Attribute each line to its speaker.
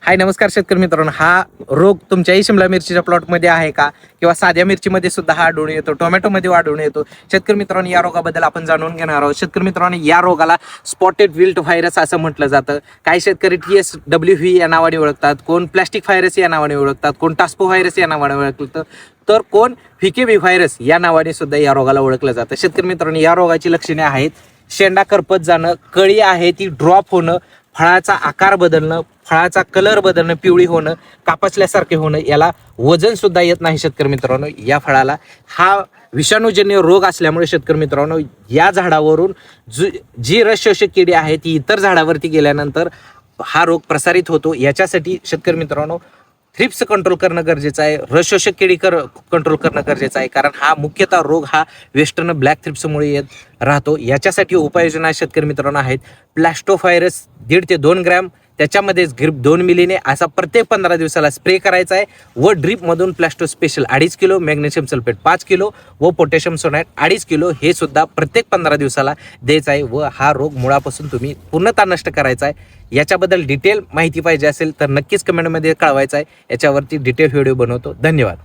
Speaker 1: हाय नमस्कार शेतकरी मित्रांनो, हा रोग तुमच्याही शिमला मिरचीच्या प्लॉटमध्ये आहे का किंवा साध्या मिरचीमध्ये सुद्धा हा आढळून येतो, टोमॅटोमध्ये आढळून येतो. शेतकरी मित्रांनो, या रोगाबद्दल आपण जाणून घेणार आहोत. शेतकरी मित्रांनो, या रोगाला स्पॉटेड विल्ट व्हायरस असं म्हटलं जातं. काही शेतकरी TSWV या नावाने ओळखतात, कोण प्लॅस्टिक व्हायरस या नावाने ओळखतात, कोण टास्पो व्हायरस या नावाने ओळखतं, तर कोण व्हीकेबी व्हायरस या नावाने सुद्धा या रोगाला ओळखलं जातं. शेतकरी मित्रांनो, या रोगाची लक्षणे आहेत: शेंडा करपत जाणं, कळी आहे ती ड्रॉप होणं, फळाचा आकार बदलणं, फळाचा कलर बदलणं, पिवळी होणं, कापसल्यासारखे होणं, याला वजन सुद्धा येत नाही. शेतकरी मित्रांनो, या फळाला हा विषाणूजन्य रोग असल्यामुळे शेतकरी मित्रांनो, या झाडावरून जी रस शोषक किडी आहे ती इतर झाडावरती गेल्यानंतर हा रोग प्रसारित होतो. याच्यासाठी शेतकरी मित्रांनो, थ्रिप्स कंट्रोल करणं गरजेचं आहे, रस शोषक किडी कंट्रोल करणं गरजेचं आहे, कारण हा मुख्यतः रोग हा वेस्टर्न ब्लॅक थ्रिप्समुळे येत राहतो. याच्यासाठी उपाययोजना शेतकरी मित्रांनो आहेत: प्लॅस्टोफायरस 1.5 ते 2 ग्रॅम, त्याच्यामध्ये ग्रिप 2 मिलीने असा प्रत्येक 15 दिवसाला स्प्रे करायचा आहे व ड्रीपमधून प्लॅस्टो स्पेशल 2.5 किलो, मॅग्नेशियम सल्फेट 5 किलो व पोटॅशियम सोनाइट 2.5 किलो हे सुद्धा प्रत्येक 15 दिवसाला द्यायचं आहे व हा रोग मुळापासून तुम्ही पूर्णतः नष्ट करायचा आहे. याच्याबद्दल डिटेल माहिती पाहिजे असेल तर नक्कीच कमेंटमध्ये कळवायचं आहे. याच्यावरती डिटेल व्हिडिओ बनवतो. धन्यवाद.